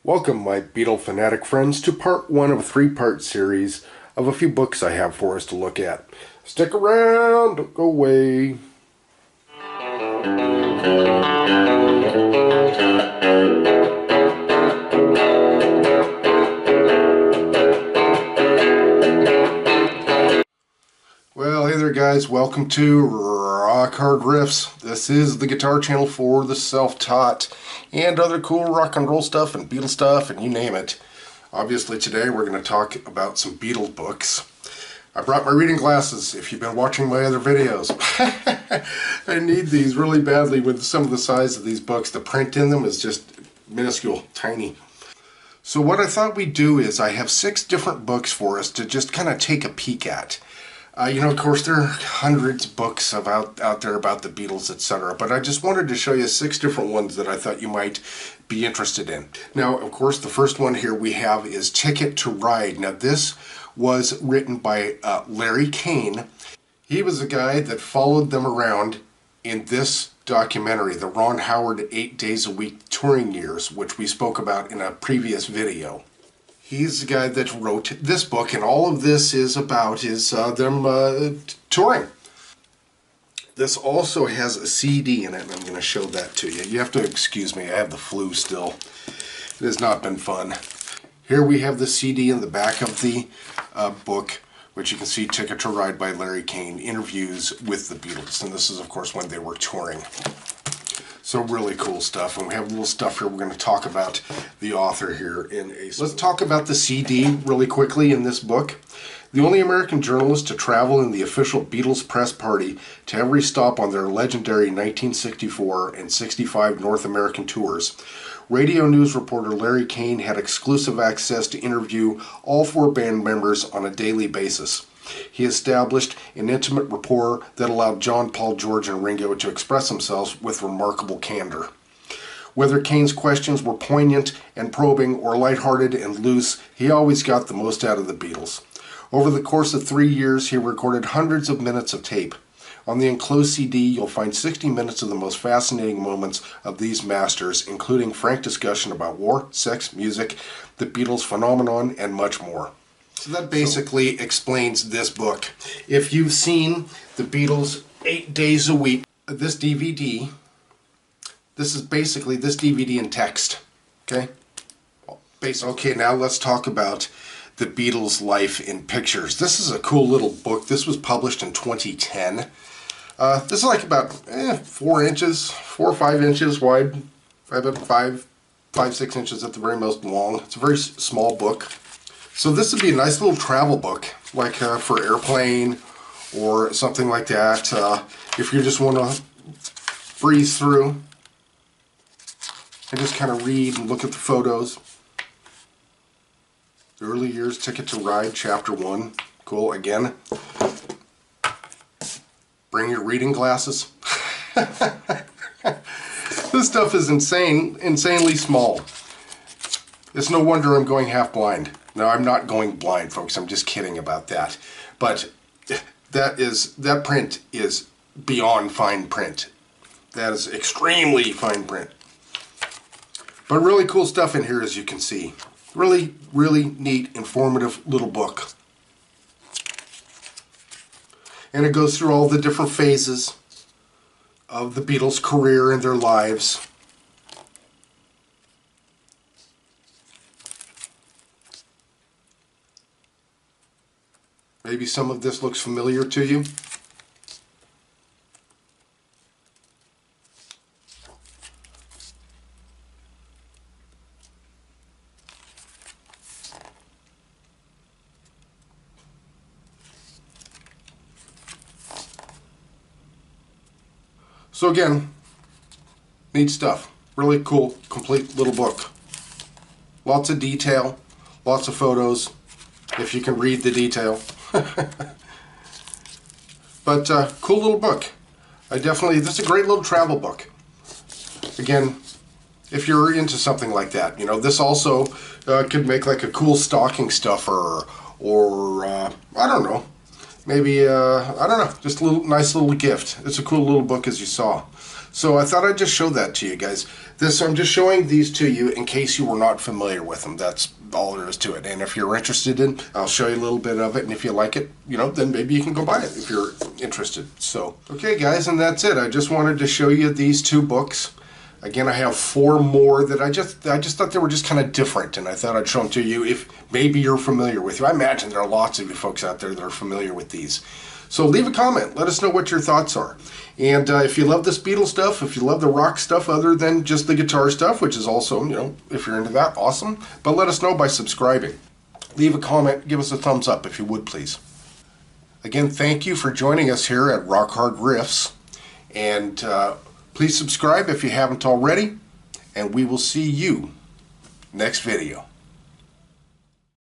Welcome, my Beatle fanatic friends, to part one of a three-part series of a few books I have for us to look at. Stick around, don't go away. Well, hey there guys, welcome to Rock Hard Riffs. This is the guitar channel for the self-taught and other cool rock and roll stuff and Beatles stuff and you name it. Obviously today we're going to talk about some Beatles books. I brought my reading glasses if you've been watching my other videos. I need these really badly with some of the size of these books. The print in them is just minuscule, tiny. So what I thought we'd do is I have 6 different books for us to just kind of take a peek at. Of course, there are hundreds of books out there about the Beatles, etc. But I just wanted to show you 6 different ones that I thought you might be interested in. Now, of course, the first one here we have is Ticket to Ride. Now, this was written by Larry Kane. He was the guy that followed them around in this documentary, the Ron Howard 8 Days a Week touring years, which we spoke about in a previous video. He's the guy that wrote this book, and all of this is about them touring. This also has a CD in it, and I'm going to show that to you. You have to excuse me, I have the flu still. It has not been fun. Here we have the CD in the back of the book, which you can see, Ticket to Ride by Larry Kane, interviews with the Beatles. And this is, of course, when they were touring. So really cool stuff, and we have a little stuff here. We're going to talk about the author here in a... Let's talk about the CD really quickly in this book. The only American journalist to travel in the official Beatles press party to every stop on their legendary 1964 and 65 North American tours, radio news reporter Larry Kane had exclusive access to interview all 4 band members on a daily basis. He established an intimate rapport that allowed John, Paul, George, and Ringo to express themselves with remarkable candor. Whether Kane's questions were poignant and probing or lighthearted and loose, he always got the most out of the Beatles. Over the course of 3 years, he recorded hundreds of minutes of tape. On the enclosed CD, you'll find 60 minutes of the most fascinating moments of these masters, including frank discussion about war, sex, music, the Beatles phenomenon, and much more. So that basically explains this book. If you've seen the Beatles 8 Days a Week, this DVD, this is basically this DVD in text. Okay? Okay, now let's talk about the Beatles' life in pictures. This is a cool little book. This was published in 2010. This is like about 4 or 5 inches wide, about 5-6 inches at the very most long. It's a very small book. So this would be a nice little travel book, like for airplane or something like that. If you just want to breeze through and just kind of read and look at the photos. The Early Years, Ticket to Ride, Chapter 1. Cool, again. Bring your reading glasses. This stuff is insanely small. It's no wonder I'm going half blind. No, I'm not going blind, folks. I'm just kidding about that. But that print is beyond fine print. That is extremely fine print. But really cool stuff in here, as you can see. Really, really neat, informative little book. And it goes through all the different phases of the Beatles' career and their lives. Maybe some of this looks familiar to you. So again, neat stuff. Really cool, complete little book. Lots of detail, lots of photos, if you can read the detail. But cool little book. This is a great little travel book. Again, if you're into something like that, this also could make like a cool stocking stuffer, or I don't know, maybe I don't know, just a nice little gift. It's a cool little book, as you saw. So I thought I'd just show that to you guys. I'm just showing these to you in case you were not familiar with them. That's all there is to it. And if you're interested in, I'll show you a little bit of it. And if you like it, then maybe you can go buy it if you're interested. So, okay guys, and that's it. I just wanted to show you these 2 books. Again, I have 4 more that I just thought they were just kind of different, and I thought I'd show them to you if maybe you're familiar with you. I imagine there are lots of you folks out there that are familiar with these. So leave a comment. Let us know what your thoughts are. And if you love this Beatles stuff, if you love the rock stuff other than just the guitar stuff, which is also, if you're into that, awesome. But let us know by subscribing. Leave a comment. Give us a thumbs up if you would, please. Again, thank you for joining us here at Rock Hard Riffs. And please subscribe if you haven't already. And we will see you next video.